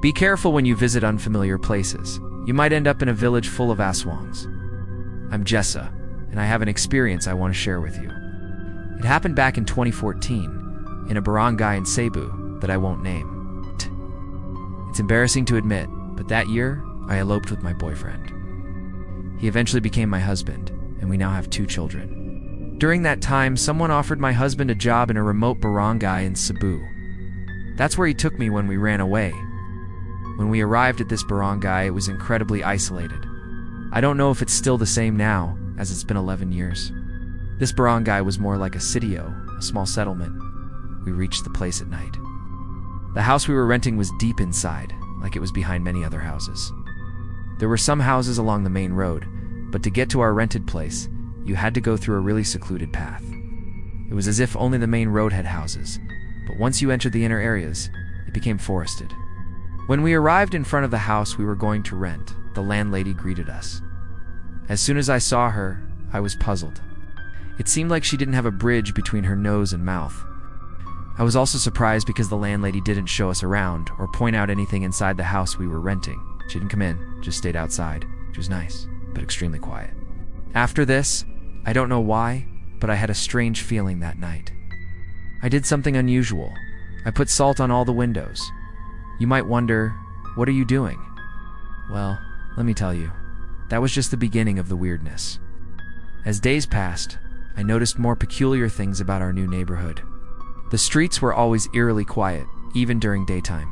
Be careful when you visit unfamiliar places. You might end up in a village full of Aswangs. I'm Jessa, and I have an experience I want to share with you. It happened back in 2014, in a barangay in Cebu that I won't name. It's embarrassing to admit, but that year, I eloped with my boyfriend. He eventually became my husband, and we now have 2 children. During that time, someone offered my husband a job in a remote barangay in Cebu. That's where he took me when we ran away. When we arrived at this barangay, it was incredibly isolated. I don't know if it's still the same now, as it's been 11 years. This barangay was more like a sitio, a small settlement. We reached the place at night. The house we were renting was deep inside, like it was behind many other houses. There were some houses along the main road, but to get to our rented place, you had to go through a really secluded path. It was as if only the main road had houses, but once you entered the inner areas, it became forested. When we arrived in front of the house we were going to rent, the landlady greeted us. As soon as I saw her, I was puzzled. It seemed like she didn't have a bridge between her nose and mouth. I was also surprised because the landlady didn't show us around or point out anything inside the house we were renting. She didn't come in, just stayed outside, which was nice, but extremely quiet. After this, I don't know why, but I had a strange feeling that night. I did something unusual. I put salt on all the windows. You might wonder, what are you doing? Well, let me tell you, that was just the beginning of the weirdness. As days passed, I noticed more peculiar things about our new neighborhood. The streets were always eerily quiet, even during daytime.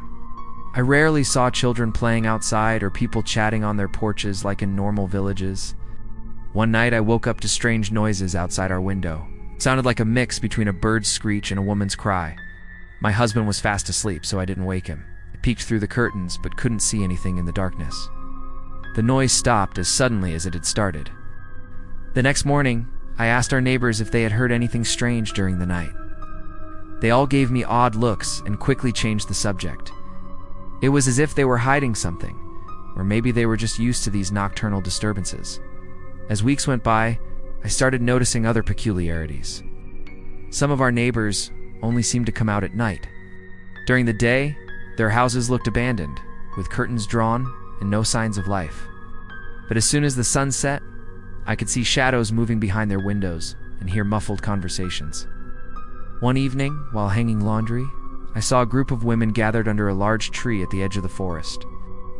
I rarely saw children playing outside or people chatting on their porches like in normal villages. One night I woke up to strange noises outside our window. It sounded like a mix between a bird's screech and a woman's cry. My husband was fast asleep, so I didn't wake him. I peeked through the curtains, but couldn't see anything in the darkness. The noise stopped as suddenly as it had started. The next morning, I asked our neighbors if they had heard anything strange during the night. They all gave me odd looks and quickly changed the subject. It was as if they were hiding something, or maybe they were just used to these nocturnal disturbances. As weeks went by, I started noticing other peculiarities. Some of our neighbors only seemed to come out at night. During the day, their houses looked abandoned, with curtains drawn and no signs of life. But as soon as the sun set, I could see shadows moving behind their windows and hear muffled conversations. One evening, while hanging laundry, I saw a group of women gathered under a large tree at the edge of the forest.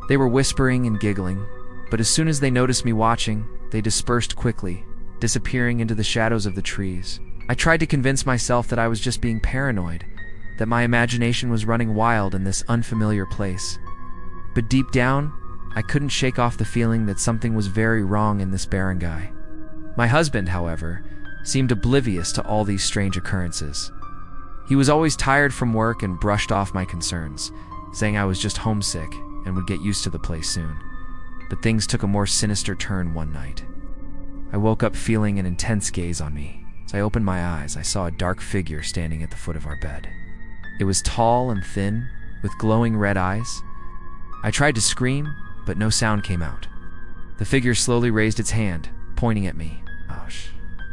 They were whispering and giggling, but as soon as they noticed me watching, they dispersed quickly, disappearing into the shadows of the trees. I tried to convince myself that I was just being paranoid, that my imagination was running wild in this unfamiliar place. But deep down, I couldn't shake off the feeling that something was very wrong in this barangay. My husband, however, seemed oblivious to all these strange occurrences. He was always tired from work and brushed off my concerns, saying I was just homesick and would get used to the place soon. But things took a more sinister turn one night. I woke up feeling an intense gaze on me. As I opened my eyes, I saw a dark figure standing at the foot of our bed. It was tall and thin, with glowing red eyes. I tried to scream, but no sound came out. The figure slowly raised its hand, pointing at me.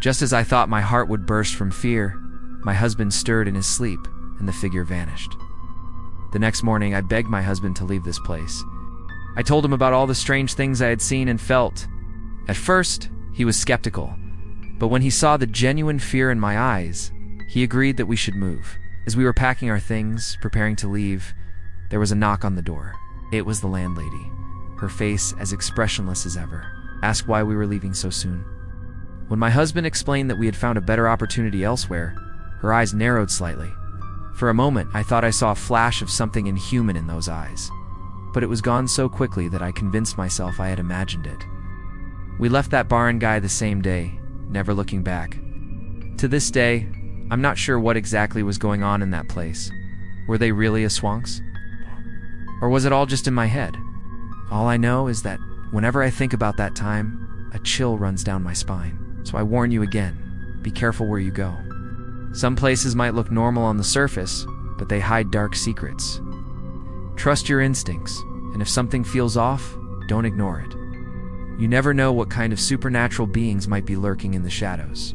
Just as I thought my heart would burst from fear, my husband stirred in his sleep, and the figure vanished. The next morning, I begged my husband to leave this place. I told him about all the strange things I had seen and felt. At first, he was skeptical, but when he saw the genuine fear in my eyes, he agreed that we should move. As we were packing our things, preparing to leave, there was a knock on the door. It was the landlady, her face as expressionless as ever, asked why we were leaving so soon. When my husband explained that we had found a better opportunity elsewhere, her eyes narrowed slightly. For a moment, I thought I saw a flash of something inhuman in those eyes, but it was gone so quickly that I convinced myself I had imagined it. We left that barangay the same day, never looking back. To this day, I'm not sure what exactly was going on in that place. Were they really Aswangs? Or was it all just in my head? All I know is that whenever I think about that time, a chill runs down my spine. So I warn you again, be careful where you go. Some places might look normal on the surface, but they hide dark secrets. Trust your instincts, and if something feels off, don't ignore it. You never know what kind of supernatural beings might be lurking in the shadows.